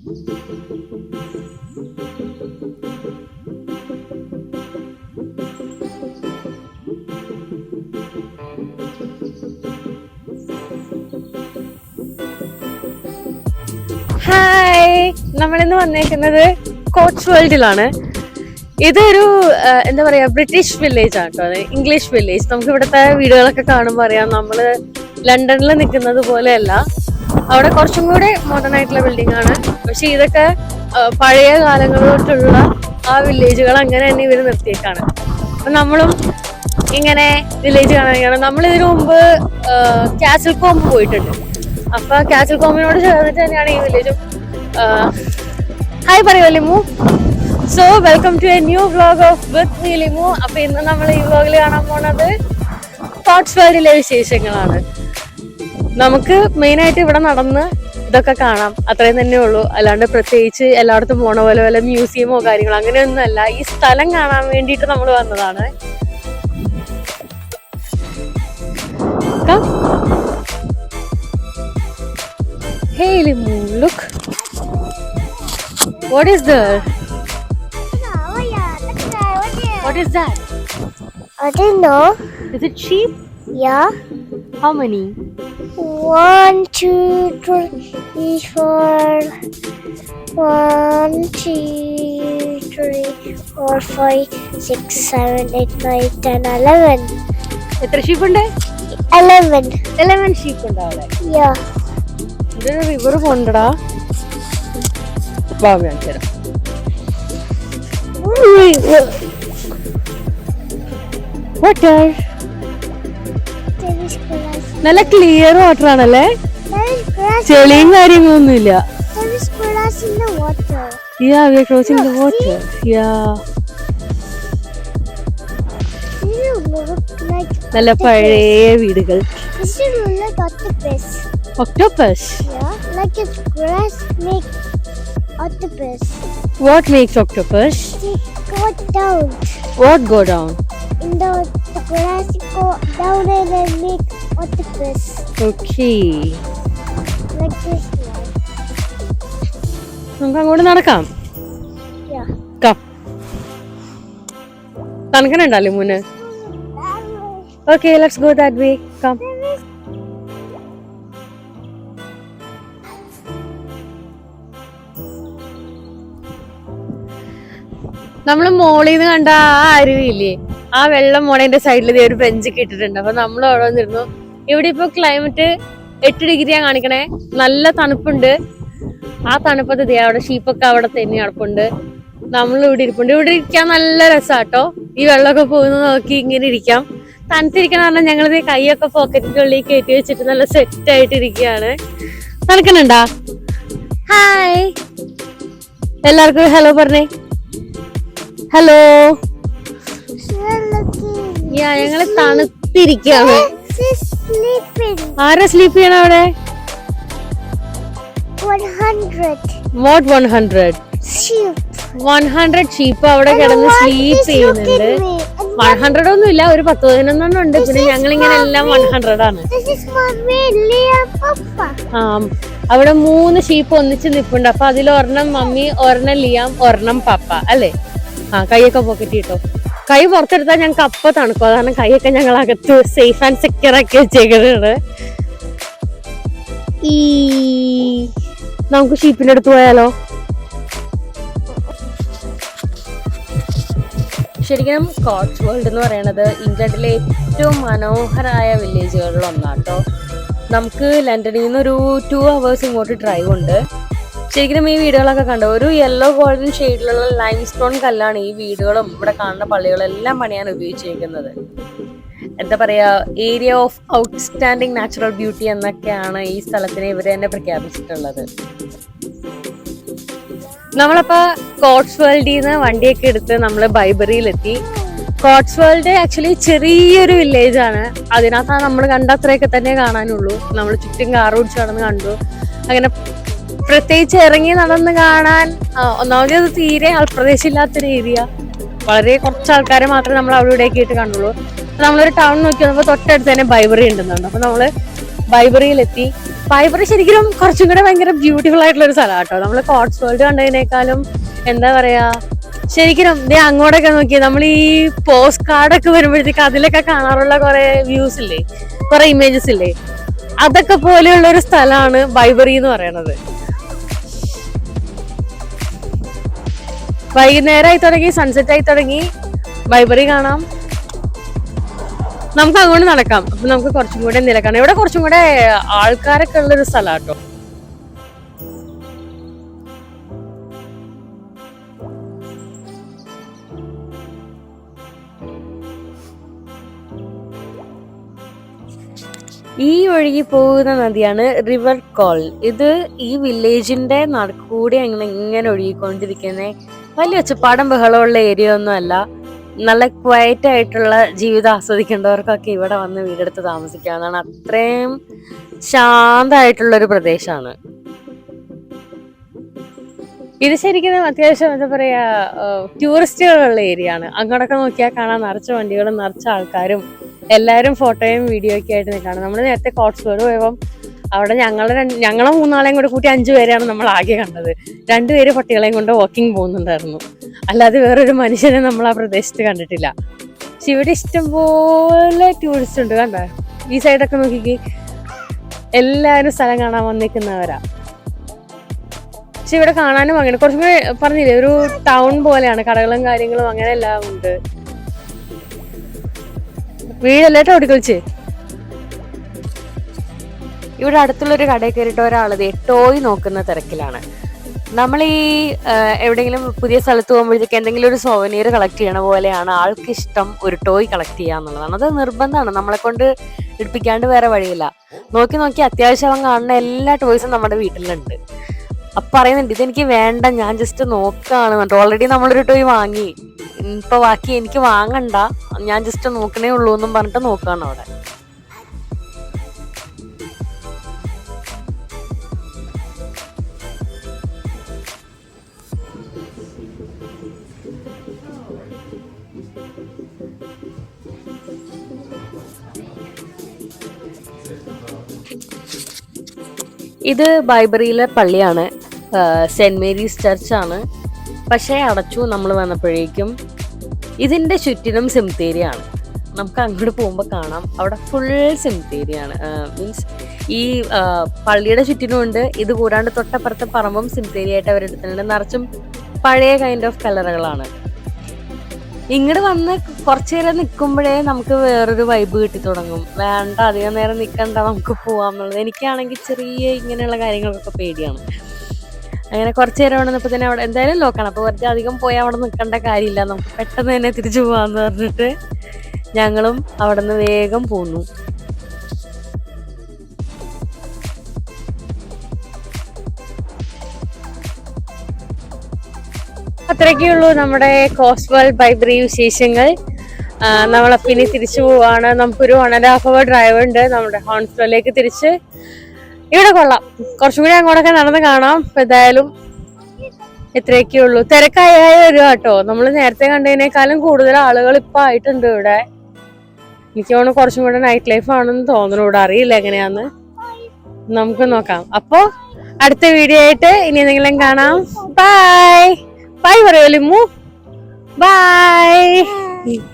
Hi, നമ്മളിന്ന് വന്നേക്കുന്നത് കോട്സ്വോൾഡിലാണ്. ഇതൊരു എന്താ പറയാ, ബ്രിട്ടീഷ് വില്ലേജ് ആണ് കേട്ടോ, ഇംഗ്ലീഷ് വില്ലേജ്. നമുക്ക് ഇവിടുത്തെ വീടുകളൊക്കെ കാണുമ്പോൾ അറിയാം നമ്മള് ലണ്ടനിൽ നിൽക്കുന്നത് പോലെയല്ല. അവിടെ കുറച്ചും കൂടെ മോഡേൺ ആയിട്ടുള്ള ബിൽഡിംഗ് ആണ്. പക്ഷെ ഇതൊക്കെ പഴയ കാലങ്ങൾ തൊട്ടുള്ള ആ വില്ലേജുകൾ അങ്ങനെ തന്നെ ഇവര് നിർത്തിയേക്കാണ്. അപ്പൊ നമ്മളും ഇങ്ങനെ വില്ലേജ് കാണാൻ, നമ്മൾ ഇതിനു മുമ്പ് കാസിൽ കോംബ് പോയിട്ടുണ്ട്. അപ്പൊ കാസിൽ കോമ്പിനോട് ചേർന്നിട്ട് തന്നെയാണ് ഈ വില്ലേജും. ഹായ് പറയൂ Limu. So welcome to a new vlog of with me Limu. അപ്പൊ ഇന്ന് നമ്മൾ ഈ വ്ലോഗിൽ കാണാൻ പോണത് കോട്സ്വോൾഡിലെ വിശേഷങ്ങളാണ്. നമുക്ക് മെയിനായിട്ട് ഇവിടെ നടന്ന് ഇതൊക്കെ കാണാം, അത്രയും തന്നെ ഉള്ളൂ. അല്ലാണ്ട് പ്രത്യേകിച്ച് എല്ലായിടത്തും പോണ പോലെ വല്ല മ്യൂസിയമോ കാര്യങ്ങളോ അങ്ങനെയൊന്നും അല്ല. ഈ സ്ഥലം കാണാൻ വേണ്ടിയിട്ട് നമ്മൾ വന്നതാണ്. Hey Limu, look. What is there? What is that? I don't know. Is it sheep? Yeah. How many? 1, 2, 3, 4. 1, 2, 3, 4, 5, 6, 7, 8, 9, 10, 11. എത്ര ഷീപ്പ് ഉണ്ട്? 11 ഷീപ്പ് ഉണ്ട് അവിടെ. Yeah. ഇതൊരു റിവർ പോണ്ടടാ. വാങ്ങിച്ചു വാട്ടർ. നല്ല ക്ലിയർ വാട്ടർ ആണല്ലേ, ചെളിയും കാര്യങ്ങളൊന്നും ഇല്ല. There is grass in the water. Yeah, we are crossing the water. Yeah. You look like നല്ല പഴയ വീടുകൾ. this is like octopus. Octopus? Yeah, like its grass make octopus. What makes octopus? They go down. What go down? In the grass go down and then make octopus. Okay. Like this one. നമുക്ക് അങ്ങോട്ട് നടക്കാം. Yeah. Come. തണുക്കനുണ്ടല്ലേ മുന്നേ? Okay, let's go that way. Come. നമ്മള് മോളിൽ നിന്ന് കണ്ട ആ അരുവിയില്ലേ, ആ വെള്ളം മോളേന്റെ സൈഡിൽ ഒരു ബെഞ്ചൊക്കെ ഇട്ടിട്ടുണ്ട്. അപ്പൊ നമ്മൾ അവിടെ വന്നിരുന്നു. ഇവിടെ ഇപ്പൊ ക്ലൈമറ്റ് 8 ഡിഗ്രിയാ കാണിക്കണേ. നല്ല തണുപ്പുണ്ട്. ആ തണുപ്പത്ത് അവിടെ ഷീപ്പൊക്കെ അവിടെ തന്നെ കിടപ്പുണ്ട്. നമ്മൾ ഇവിടെ ഇരിപ്പുണ്ട്. ഇവിടെ ഇരിക്കാൻ നല്ല രസാട്ടോ. ഈ വെള്ളമൊക്കെ പോകുന്നത് നോക്കി ഇങ്ങനെ ഇരിക്കാം. തണുത്തിരിക്കണം പറഞ്ഞാൽ ഞങ്ങളിത് കൈയൊക്കെ പോക്കറ്റിനുള്ളിൽ കയറ്റി വെച്ചിട്ട് നല്ല സെറ്റ് ആയിട്ട് ഇരിക്കുകയാണ്. തണുക്കണുണ്ടാ? ഹായ്, എല്ലാവർക്കും ഹലോ പറഞ്ഞേ. ഹലോ. ഞങ്ങള് തണുത്തിരിക്കാണ്. ആരാ സ്ലീപ്പ് ചെയ്യണ അവിടെ? 100. What 100? Sheep. 100 ഷീപ്പ് അവിടെ കിടന്ന് സ്ലീപ്പ് ചെയ്യുന്നുണ്ട്. 100 ഒന്നും ഇല്ല, ഒരു 10-11 ഉണ്ട്. പിന്നെ ഞങ്ങൾ ഇങ്ങനെ എല്ലാം 100 ആണ്. ആ, അവിടെ 3 ഷീപ്പ് ഒന്നിച്ച് നിൽപ്പുണ്ട്. അപ്പൊ അതിൽ ഒരെണ്ണം മമ്മി, ഒരെണ്ണം ലിയാം, ഒരെണ്ണം പപ്പ അല്ലേ? ആ, കൈയൊക്കെ പോക്കറ്റ് കിട്ടോ. കൈ പുറത്തെടുത്താൽ ഞങ്ങൾക്ക് അപ്പൊ തണുക്കും. അതാണ് കൈയൊക്കെ ഞങ്ങൾ അകത്ത് സേഫ് ആൻഡ് സെക്യൂർ ആക്കി വെച്ചേക്കുന്നത്. ഈ നമുക്ക് ഷീപ്പിന്റെ അടുത്ത് പോയാലോ? ശരിക്കും കോട്സ്വോൾഡ് എന്ന് പറയുന്നത് ഇംഗ്ലണ്ടിലെ ഏറ്റവും മനോഹരമായ വില്ലേജുകളിൽ ഒന്നാട്ടോ. നമുക്ക് ലണ്ടനിൽ നിന്ന് ഒരു 2 hours ഇങ്ങോട്ട് ഡ്രൈവ് ഉണ്ട്. ശരിക്കും ഈ വീടുകളൊക്കെ കണ്ടോ, ഒരു യെല്ലോ ഗോൾഡൻ ഷെയ്ഡിലുള്ള ലൈം സ്റ്റോൺ കല്ലാണ് ഈ വീടുകളും ഇവിടെ കാണുന്ന പള്ളികളും എല്ലാം പണിയാൻ ഉപയോഗിച്ചിരിക്കുന്നത്. എന്താ പറയാ, area of outstanding natural beauty എന്നൊക്കെയാണ് ഈ സ്ഥലത്തിനെ ഇവർ തന്നെ പ്രഖ്യാപിച്ചിട്ടുള്ളത്. നമ്മളപ്പോ കോട്സ്വോൾഡിൽ നിന്ന് വണ്ടിയൊക്കെ എടുത്ത് നമ്മള് ബൈബറിയിലെത്തി. കോട്സ്വോൾഡ് ആക്ച്വലി ചെറിയൊരു വില്ലേജ് ആണ്. അതിനകത്താണ് നമ്മൾ കണ്ട അത്രയൊക്കെ തന്നെ കാണാനുള്ളൂ. നമ്മൾ ചുറ്റും കാർ ഓടിച്ച് നടന്ന് കണ്ടു. അങ്ങനെ പ്രത്യേകിച്ച് ഇറങ്ങി നടന്ന് കാണാൻ ഒന്നാമത് അത് തീരെ ആൾപ്രദേശം ഇല്ലാത്തൊരു ഏരിയ. വളരെ കുറച്ച് ആൾക്കാരെ മാത്രമേ നമ്മൾ അവിടെ ഇവിടെയൊക്കെ ആയിട്ട് കണ്ടുള്ളൂ. നമ്മളൊരു ടൗൺ നോക്കി വന്നപ്പോൾ തൊട്ടടുത്ത് തന്നെ ബൈബറി ഉണ്ടെന്നുണ്ട്. അപ്പൊ നമ്മള് ബൈബറിയിലെത്തി. ബൈബറി ശരിക്കും കുറച്ചും കൂടെ ഭയങ്കര ബ്യൂട്ടിഫുൾ ആയിട്ടുള്ള ഒരു സ്ഥലം കേട്ടോ. നമ്മള് കോട്സ്വോൾഡ് കണ്ടതിനേക്കാളും എന്താ പറയാ, ശരിക്കും ദേ അങ്ങോട്ടൊക്കെ നോക്കിയേ, നമ്മൾ ഈ പോസ്റ്റ് കാർഡൊക്കെ വരുമ്പോഴത്തേക്ക് അതിലൊക്കെ കാണാറുള്ള കുറെ വ്യൂസ് ഇല്ലേ, കുറെ ഇമേജസ് ഇല്ലേ, അതൊക്കെ പോലെയുള്ള ഒരു സ്ഥലമാണ് ബൈബറി എന്ന് പറയുന്നത്. വൈകുന്നേരമായി തുടങ്ങി, സൺസെറ്റ് ആയി തുടങ്ങി, ബൈബറി കാണാം. നമുക്ക് അങ്ങോട്ട് നടക്കാം. അപ്പൊ നമുക്ക് കുറച്ചും കൂടെ നിലക്കണം. ഇവിടെ കുറച്ചും കൂടെ ആൾക്കാരൊക്കെ ഉള്ളൊരു സ്ഥലം കേട്ടോ. ഈ ഒഴുകി പോകുന്ന നദിയാണ് റിവർ കോൾ. ഇത് ഈ വില്ലേജിന്റെ നടുക്കൂടെ ഇങ്ങനെ ഒഴുകിക്കൊണ്ടിരിക്കുന്ന വലിയ ഒച്ചപ്പാടും ബഹളമുള്ള ഏരിയ ഒന്നും അല്ല. നല്ല ക്വയറ്റ് ആയിട്ടുള്ള ജീവിതം ആസ്വദിക്കേണ്ടവർക്കൊക്കെ ഇവിടെ വന്ന് വീടെടുത്ത് താമസിക്കാവുന്നതാണ്. അത്രയും ശാന്തമായിട്ടുള്ളൊരു പ്രദേശമാണ് ഇത്. ശരിക്കും അത്യാവശ്യം എന്താ പറയാ, ടൂറിസ്റ്റുകളുള്ള ഏരിയ ആണ്. അങ്ങോട്ടൊക്കെ നോക്കിയാൽ കാണാൻ നിറച്ച വണ്ടികളും നിറച്ച ആൾക്കാരും എല്ലാവരും ഫോട്ടോയും വീഡിയോ ഒക്കെ ആയിട്ട് നിൽക്കുകയാണ്. നമ്മൾ നേരത്തെ കോട്സ്വോൾഡ് പോയപ്പം അവിടെ ഞങ്ങളെ മൂന്നാളെയും കൂടെ കൂട്ടി 5 പേരെയാണ് നമ്മൾ ആകെ കണ്ടത്. 2 പേര് പട്ടികളെയും കൊണ്ട് വാക്കിംഗ് പോകുന്നുണ്ടായിരുന്നു. അല്ലാതെ വേറൊരു മനുഷ്യനെ നമ്മൾ ആ പ്രദേശത്ത് കണ്ടിട്ടില്ല. പക്ഷെ ഇവിടെ ഇഷ്ടംപോലെ ടൂറിസ്റ്റ് ഉണ്ട്. കണ്ട ഈ സൈഡൊക്കെ നോക്കിക്ക്, എല്ലാവരും സ്ഥലം കാണാൻ വന്നിരിക്കുന്നവരാ. പക്ഷെ ഇവിടെ കാണാനും അങ്ങനെ കുറച്ചും കൂടെ പറഞ്ഞില്ലേ, ഒരു ടൗൺ പോലെയാണ്. കടകളും കാര്യങ്ങളും അങ്ങനെ എല്ലാം ഉണ്ട്. വീടല്ലേട്ടോ ഓടിക്കളിച്ച്. ഇവിടെ അടുത്തുള്ളൊരു കടയിൽ കയറിയിട്ട് ഒരാളത് ടോയ് നോക്കുന്ന തിരക്കിലാണ്. നമ്മൾ ഈ എവിടെയെങ്കിലും പുതിയ സ്ഥലത്ത് പോകുമ്പോഴത്തേക്ക് എന്തെങ്കിലും ഒരു സോവനീർ കളക്ട് ചെയ്യണ പോലെയാണ് ആൾക്ക് ഇഷ്ടം ഒരു ടോയ് കളക്ട് ചെയ്യുക എന്നുള്ളതാണ്. അത് നിർബന്ധമാണ്, നമ്മളെ കൊണ്ട് എടുപ്പിക്കാണ്ട് വേറെ വഴിയില്ല. നോക്കി നോക്കി അത്യാവശ്യം അവൻ കാണുന്ന എല്ലാ ടോയ്സും നമ്മുടെ വീട്ടിലുണ്ട്. അപ്പൊ പറയുന്നുണ്ട് ഇതെനിക്ക് വേണ്ട, ഞാൻ ജസ്റ്റ് നോക്കുകയാണ് എന്നിട്ട്. ഓൾറെഡി നമ്മളൊരു ടോയ് വാങ്ങി, ഇപ്പൊ ബാക്കി എനിക്ക് വാങ്ങണ്ട, ഞാൻ ജസ്റ്റ് നോക്കണേ ഉള്ളൂ എന്നും പറഞ്ഞിട്ട് നോക്കുകയാണ് അവിടെ. ഇത് ബൈബറിയിലെ പള്ളിയാണ്, സെന്റ് മേരീസ് ചർച്ചാണ്. പക്ഷേ അടച്ചു നമ്മൾ വന്നപ്പോഴേക്കും. ഇതിന്റെ ചുറ്റിനും സെമിത്തേരിയാണ്. നമുക്ക് അങ്ങോട്ട് പോകുമ്പോൾ കാണാം അവിടെ ഫുൾ സെമിത്തേരിയാണ്. മീൻസ് ഈ പള്ളിയുടെ ചുറ്റിനും ഉണ്ട്. ഇത് കൂടാണ്ട് തൊട്ടപ്പുറത്തെ പറമ്പും സെമിത്തേരി ആയിട്ട് അവരെടുത്തിട്ടുണ്ട്. നിറച്ചും പഴയ കൈൻഡ് ഓഫ് കലറുകളാണ്. ഇങ്ങോട്ട് വന്ന് കുറച്ചു നേരം നിൽക്കുമ്പോഴേ നമുക്ക് വേറൊരു വൈബ് കിട്ടി തുടങ്ങും. വേണ്ട, അധികം നേരം നിൽക്കണ്ട, നമുക്ക് പോവാന്നുള്ളത്. എനിക്കാണെങ്കിൽ ചെറിയ ഇങ്ങനെയുള്ള കാര്യങ്ങൾക്കൊക്കെ പേടിയാണ്. അങ്ങനെ കുറച്ചു നേരം അവിടെ നിന്നപ്പോൾ തന്നെ അവിടെ എന്തായാലും ലോക്കാണ്. അപ്പോൾ വെറുതെ അധികം പോയാൽ അവിടെ നിൽക്കേണ്ട കാര്യമില്ല, നമുക്ക് പെട്ടെന്ന് തന്നെ തിരിച്ചു പോകാമെന്ന് പറഞ്ഞിട്ട് ഞങ്ങളും അവിടെ നിന്ന് വേഗം പോന്നു. അത്രയൊക്കെയുള്ളൂ നമ്മുടെ കോട്സ്വോൾഡ് ബൈബറി വിശേഷങ്ങൾ. നമ്മളപ്പോൾ ഇനി തിരിച്ചു പോവാണ്. നമുക്കൊരു 1.5 hour ഡ്രൈവ് ഉണ്ട് നമ്മുടെ ഹോൺസ്ലോയിലേക്ക് തിരിച്ച്. ഇവിടെ കൊള്ളാം, കുറച്ചും കൂടി അങ്ങോട്ടൊക്കെ നടന്ന് കാണാം. എന്തായാലും ഇത്രയൊക്കെയുള്ളൂ. തിരക്കായ വരിക കേട്ടോ. നമ്മൾ നേരത്തെ കണ്ടതിനേക്കാളും കൂടുതൽ ആളുകൾ ഇപ്പൊ ആയിട്ടുണ്ട് ഇവിടെ. എനിക്ക് തോന്നുന്നു കുറച്ചും കൂടെ നൈറ്റ് ലൈഫ് ആണെന്ന് തോന്നുന്നു ഇവിടെ. അറിയില്ല എങ്ങനെയാന്ന്, നമുക്ക് നോക്കാം. അപ്പൊ അടുത്ത വീഡിയോ ആയിട്ട് ഇനി എന്തെങ്കിലും കാണാം. ബൈ ബൈ പറയൂ. ബൈ.